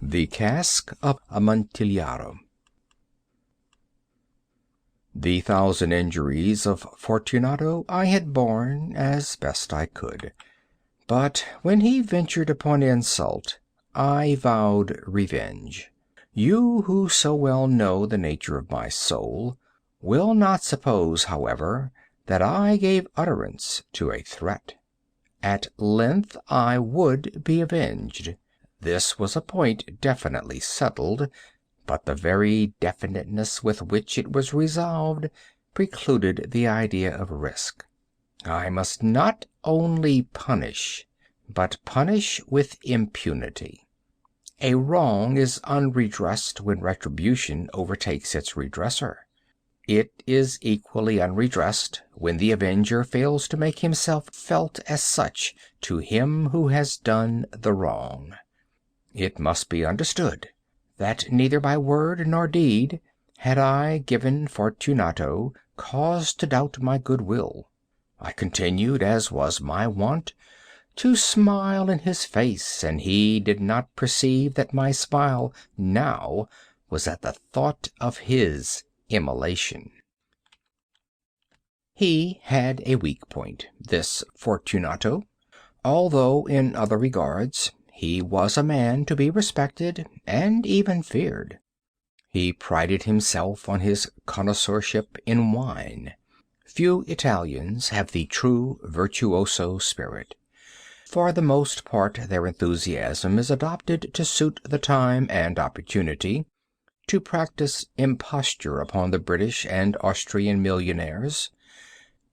The Cask of Amontillado. The 1,000 injuries of Fortunato I had borne as best I could, but when he ventured upon insult, I vowed revenge. You, who so well know the nature of my soul, will not suppose, however, that I gave utterance to a threat. At length I would be avenged. This was a point definitely settled, but the very definiteness with which it was resolved precluded the idea of risk. I must not only punish, but punish with impunity. A wrong is unredressed when retribution overtakes its redresser. It is equally unredressed when the avenger fails to make himself felt as such to him who has done the wrong. It must be understood that neither by word nor deed had I given Fortunato cause to doubt my good will. I continued, as was my wont, to smile in his face, and he did not perceive that my smile now was at the thought of his immolation. He had a weak point, this Fortunato. Although in other regards he was a man to be respected and even feared. He prided himself on his connoisseurship in wine. Few Italians have the true virtuoso spirit. For the most part their enthusiasm is adopted to suit the time and opportunity, to practice imposture upon the British and Austrian millionaires.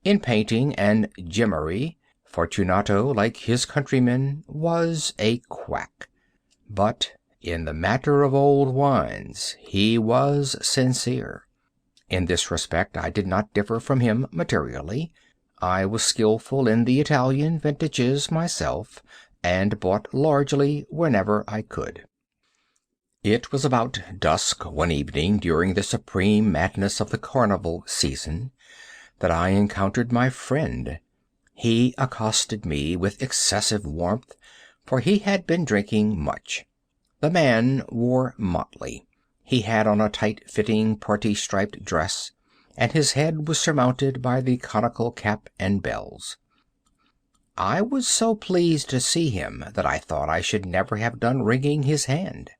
In painting and gemmary, Fortunato, like his countrymen, was a quack. But in the matter of old wines he was sincere. In this respect I did not differ from him materially. I was skillful in the Italian vintages myself, and bought largely whenever I could. It was about dusk one evening during the supreme madness of the carnival season that I encountered my friend. He accosted me with excessive warmth, for he had been drinking much. The man wore motley. He had on a tight-fitting party-striped dress, and his head was surmounted by the conical cap and bells. I was so pleased to see him that I thought I should never have done wringing his hand.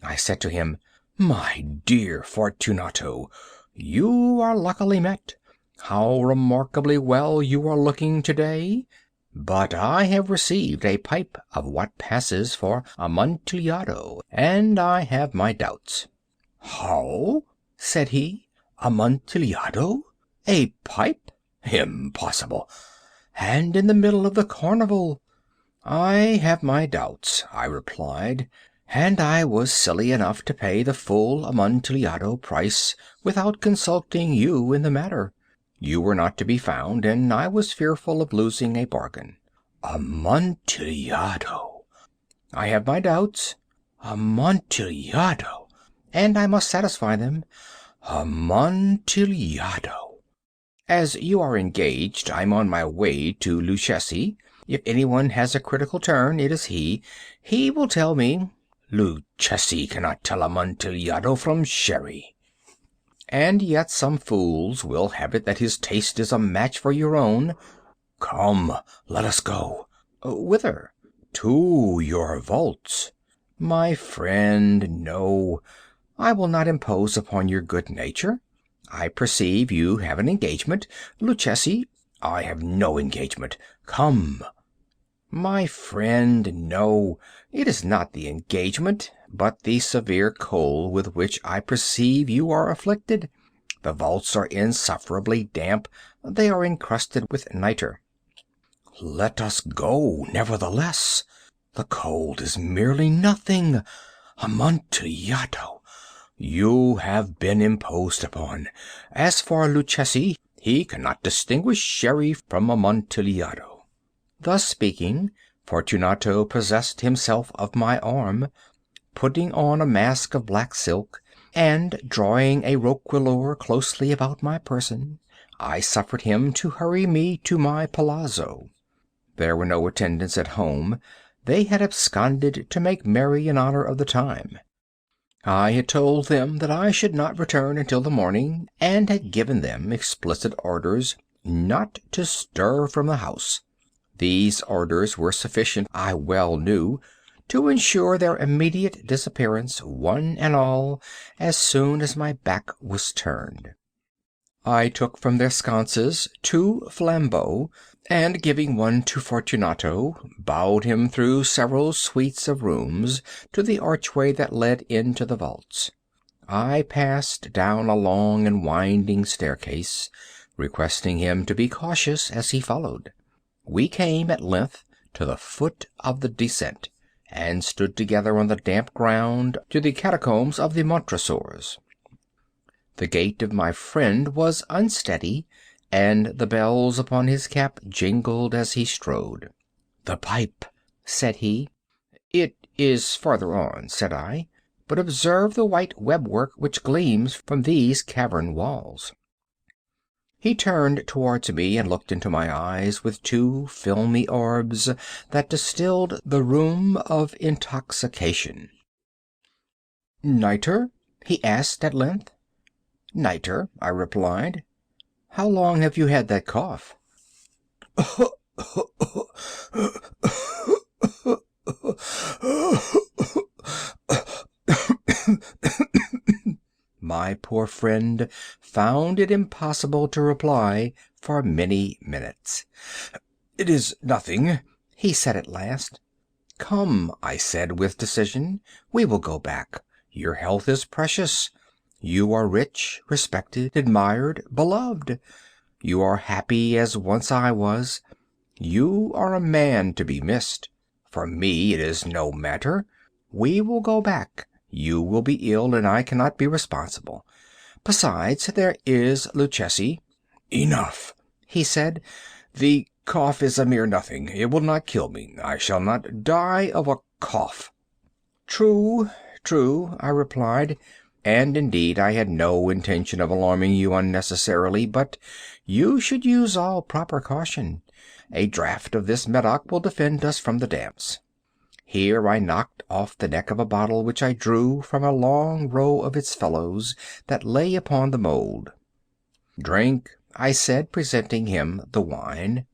I said to him, "My dear Fortunato, you are luckily met. How remarkably well you are looking to-day! But I have received a pipe of what passes for Amontillado, and I have my doubts." "How?" said he. "Amontillado? A pipe? Impossible! And in the middle of the carnival!" "I have my doubts," I replied, "and I was silly enough to pay the full Amontillado price without consulting you in the matter. You were not to be found, and I was fearful of losing a bargain." "Amontillado!" "I have my doubts." "Amontillado!" "And I must satisfy them." "Amontillado!" "As you are engaged, I'm on my way to Luchesi. If anyone has a critical turn, it is he. He will tell me—" "Luchesi cannot tell Amontillado from sherry." "And yet some fools will have it that his taste is a match for your own." "Come, let us go." "Whither?" "To your vaults." "My friend, no. I will not impose upon your good nature. I perceive you have an engagement. Luchesi—" "I have no engagement. Come." "My friend, no. It is not the engagement, but the severe cold with which I perceive you are afflicted. The vaults are insufferably damp. They are encrusted with nitre." "Let us go, nevertheless. The cold is merely nothing. Amontillado! You have been imposed upon. As for Luchesi, he cannot distinguish sherry from Amontillado." Thus speaking, Fortunato possessed himself of my arm, putting on a mask of black silk, and drawing a roquelaure closely about my person, I suffered him to hurry me to my palazzo. There were no attendants at home. they had absconded to make merry in honor of the time. I had told them that I should not return until the morning, and had given them explicit orders not to stir from the house. These orders were sufficient, I well knew, to ensure their immediate disappearance, one and all, as soon as my back was turned. I took from their sconces 2 flambeaux, and giving one to Fortunato, bowed him through several suites of rooms to the archway that led into the vaults. I passed down a long and winding staircase, requesting him to be cautious as he followed. We came at length to the foot of the descent, and stood together on the damp ground to the catacombs of the Montresors. The gait of my friend was unsteady, and the bells upon his cap jingled as he strode. "The pipe," said he. "It is farther on," said I, "but observe the white webwork which gleams from these cavern walls." He turned towards me and looked into my eyes with 2 filmy orbs that distilled the rheum of intoxication. "Nitre?" he asked at length. "Nitre," I replied. "How long have you had that cough?" My poor friend found it impossible to reply for many minutes. "It is nothing," he said at last. "Come," I said with decision, "we will go back. Your health is precious. You are rich, respected, admired, beloved. You are happy as once I was. You are a man to be missed. For me it is no matter. We will go back. You will be ill, and I cannot be responsible. Besides, there is Luchesi." "Enough," he said. "The cough is a mere nothing. It will not kill me. I shall not die of a cough." "True, true," I replied, "and indeed I had no intention of alarming you unnecessarily, but you should use all proper caution. A draught of this Medoc will defend us from the damps." Here I knocked off the neck of a bottle which I drew from a long row of its fellows that lay upon the mould. "Drink," I said, presenting him the wine.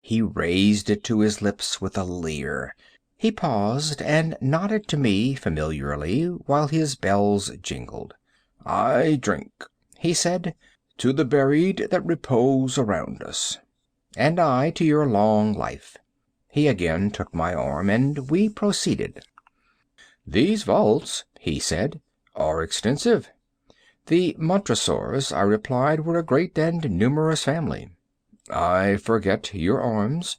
He raised it to his lips with a leer. He paused and nodded to me familiarly while his bells jingled. "I drink," he said, "to the buried that repose around us." "And I to your long life." He again took my arm, and we proceeded. "These vaults," he said, "are extensive." "The Montresors," I replied, "were a great and numerous family." "I forget your arms."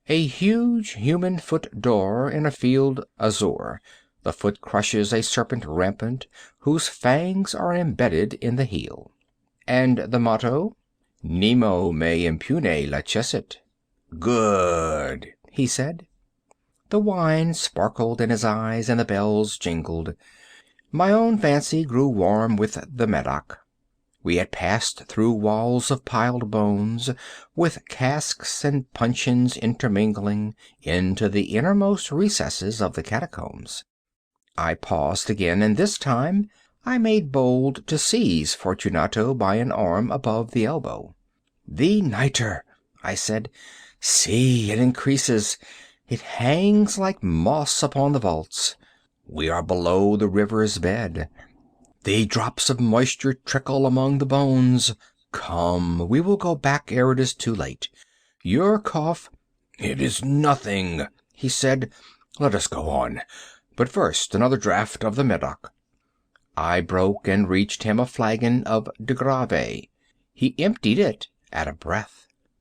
"A huge human foot d'or in a field azure. The foot crushes a serpent rampant, whose fangs are embedded in the heel." "And the motto?" "Nemo me impune lacessit." "Good," he said. The wine sparkled in his eyes and the bells jingled. My own fancy grew warm with the Medoc. We had passed through walls of piled bones, with casks and puncheons intermingling, into the innermost recesses of the catacombs. I paused again, and this time I made bold to seize Fortunato by an arm above the elbow. "The nitre," I said. "See, it increases. It hangs like moss upon the vaults. We are below the river's bed. The drops of moisture trickle among the bones. Come, we will go back ere it is too late. Your cough—" "It is nothing," he said. "Let us go on. But first another draught of the Medoc." I broke and reached him a flagon of de Grave. He emptied it at a breath.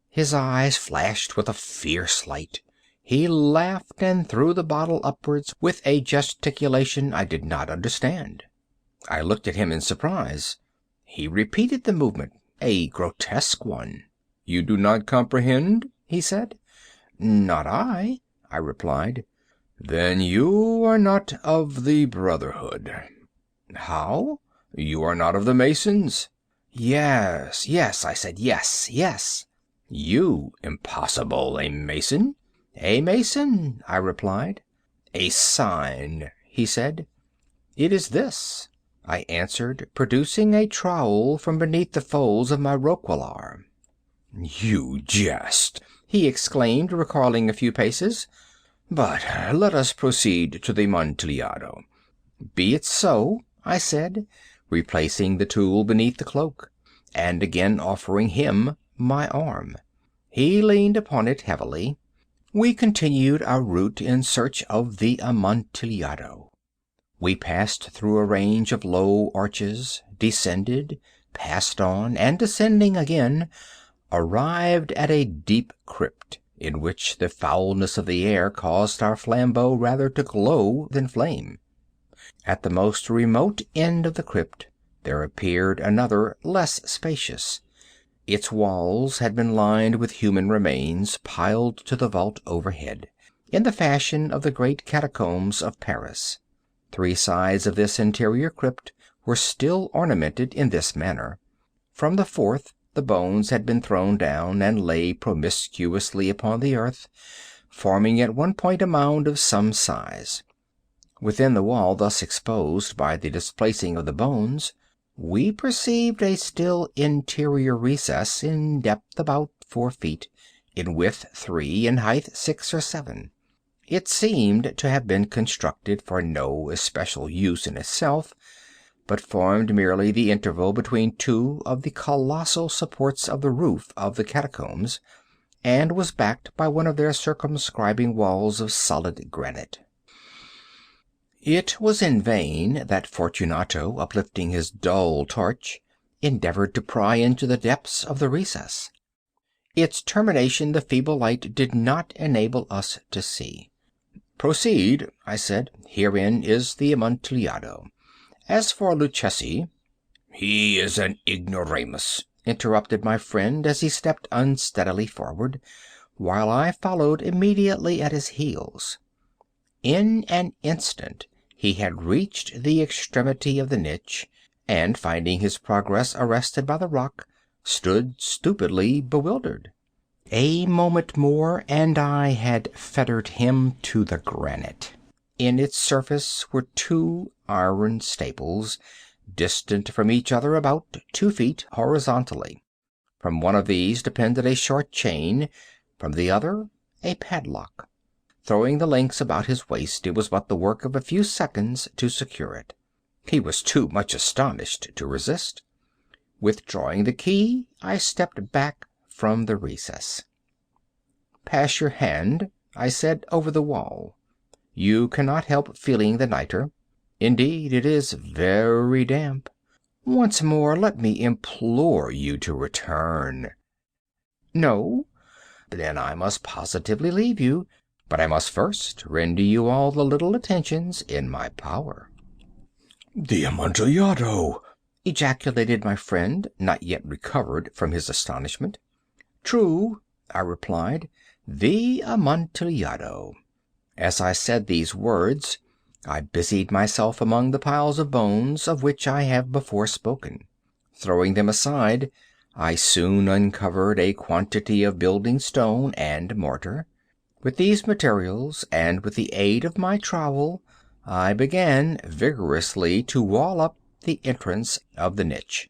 His eyes flashed with a fierce light. He laughed and threw the bottle upwards with a gesticulation I did not understand. I looked at him in surprise. He repeated the movement, a grotesque one. "You do not comprehend?" he said. "Not I," I replied. "Then you are not of the Brotherhood." "How?" "You are not of the Masons." "Yes, yes," I said, "yes, yes." "You? Impossible! A Mason?" "A mason," I replied. "A sign," he said. "It is this," I answered, producing a trowel from beneath the folds of my roquelaire. "You jest," he exclaimed, recoiling a few paces. "But let us proceed to the Amontillado." "Be it so," I said, replacing the tool beneath the cloak, and again offering him my arm. He leaned upon it heavily. We continued our route in search of the Amontillado. We passed through a range of low arches, descended, passed on, and descending again, arrived at a deep crypt, in which the foulness of the air caused our flambeaux rather to glow than flame. At the most remote end of the crypt there appeared another less spacious. Its walls had been lined with human remains piled to the vault overhead, in the fashion of the great catacombs of Paris. 3 sides of this interior crypt were still ornamented in this manner. From the 4th the bones had been thrown down and lay promiscuously upon the earth, forming at one point a mound of some size. Within the wall thus exposed by the displacing of the bones, we perceived a still interior recess in depth about 4 feet, in width 3, in height 6 or 7. It seemed to have been constructed for no especial use in itself, but formed merely the interval between 2 of the colossal supports of the roof of the catacombs, and was backed by one of their circumscribing walls of solid granite. It was in vain that Fortunato, uplifting his dull torch, endeavored to pry into the depths of the recess. Its termination the feeble light did not enable us to see. "Proceed," I said. "Herein is the Amontillado. As for Luchesi—" "He is an ignoramus," interrupted my friend as he stepped unsteadily forward, while I followed immediately at his heels. In an instant he had reached the extremity of the niche, and, finding his progress arrested by the rock, stood stupidly bewildered. A moment more and I had fettered him to the granite. In its surface were 2 iron staples, distant from each other about 2 feet horizontally. From one of these depended a short chain, from the other a padlock. Throwing the links about his waist, it was but the work of a few seconds to secure it. He was too much astonished to resist. Withdrawing the key, I stepped back from the recess. "Pass your hand," I said, "over the wall. You cannot help feeling the nitre. Indeed, it is very damp. Once more, let me implore you to return." "No." "Then I must positively leave you. But I must first render you all the little attentions in my power." "The Amontillado!" ejaculated my friend, not yet recovered from his astonishment. "True," I replied, "the Amontillado." As I said these words, I busied myself among the piles of bones of which I have before spoken. Throwing them aside, I soon uncovered a quantity of building stone and mortar. With these materials, and with the aid of my trowel, I began vigorously to wall up the entrance of the niche.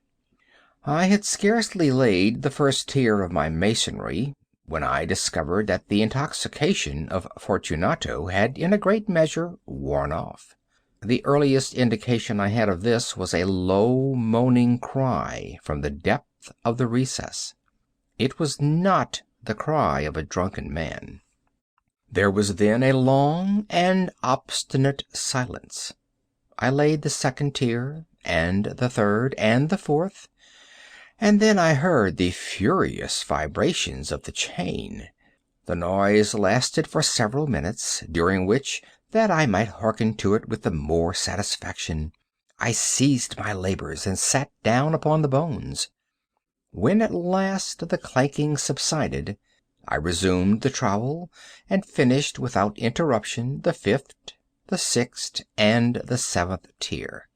I had scarcely laid the first tier of my masonry when I discovered that the intoxication of Fortunato had in a great measure worn off. The earliest indication I had of this was a low moaning cry from the depth of the recess. It was not the cry of a drunken man. There was then a long and obstinate silence. I laid the 2nd tier, and the 3rd, and the 4th, and then I heard the furious vibrations of the chain. The noise lasted for several minutes, during which, that I might hearken to it with the more satisfaction, I ceased my labors and sat down upon the bones. When at last the clanking subsided, I resumed the trowel and finished without interruption the 5th, the 6th, and the 7th tier.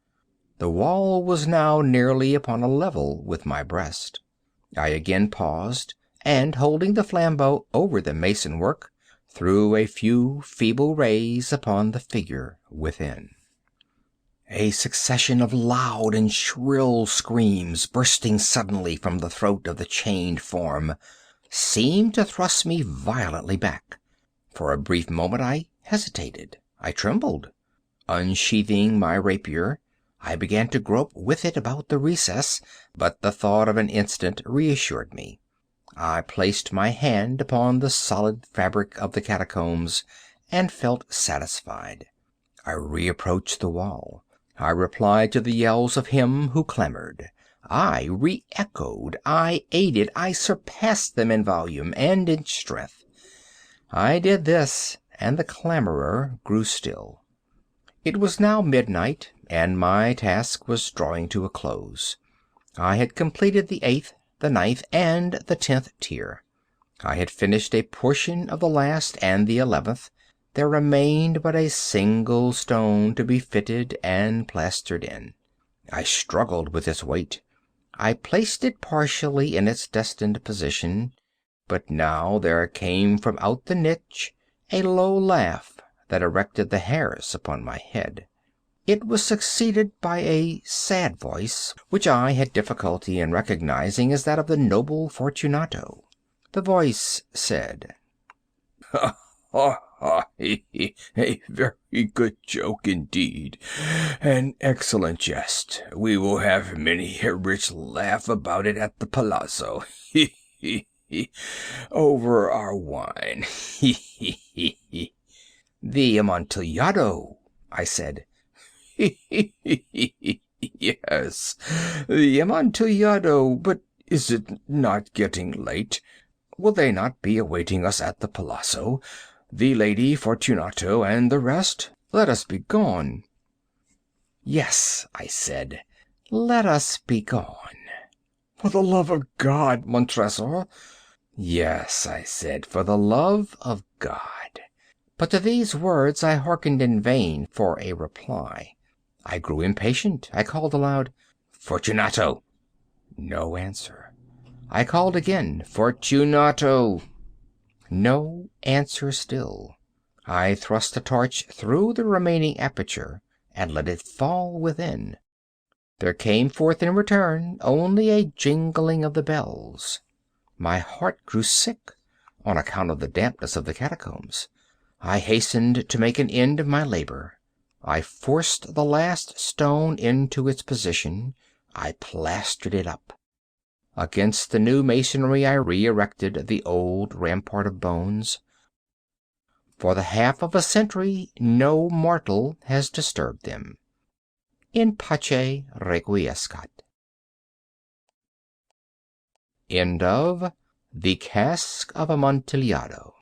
The wall was now nearly upon a level with my breast. I again paused, and holding the flambeau over the mason work, threw a few feeble rays upon the figure within. A succession of loud and shrill screams bursting suddenly from the throat of the chained form seemed to thrust me violently back. For a brief moment I hesitated. I trembled. Unsheathing my rapier, I began to grope with it about the recess, but the thought of an instant reassured me. I placed my hand upon the solid fabric of the catacombs and felt satisfied. I reapproached the wall. I replied to the yells of him who clamored. I re-echoed, I aided, I surpassed them in volume and in strength. I did this, and the clamorer grew still. It was now midnight, and my task was drawing to a close. I had completed the 8th, the 9th, and the 10th tier. I had finished a portion of the last and the 11th. There remained but a single stone to be fitted and plastered in. I struggled with its weight. I placed it partially in its destined position, but now there came from out the niche a low laugh that erected the hairs upon my head. It was succeeded by a sad voice, which I had difficulty in recognizing as that of the noble Fortunato. The voice said, "Ha, ha, ha, he, he, a very good joke indeed, an excellent jest. We will have many a rich laugh about it at the palazzo, he, he, he, over our wine, he, he, he, he." "The Amontillado," I said. "Yes, the Amontillado, but is it not getting late? Will they not be awaiting us at the palazzo, the Lady Fortunato and the rest? Let us be gone." "Yes," I said, "let us be gone." "For the love of God, Montressor!" "Yes," I said, "for the love of God." But to these words I hearkened in vain for a reply. I grew impatient. I called aloud, "Fortunato!" No answer. I called again, "Fortunato!" No answer still. I thrust a torch through the remaining aperture and let it fall within. There came forth in return only a jingling of the bells. My heart grew sick on account of the dampness of the catacombs. I hastened to make an end of my labor. I forced the last stone into its position. I plastered it up. Against the new masonry I re-erected the old rampart of bones. For the half of a century no mortal has disturbed them. In pace requiescat. End of The Cask of Amontillado.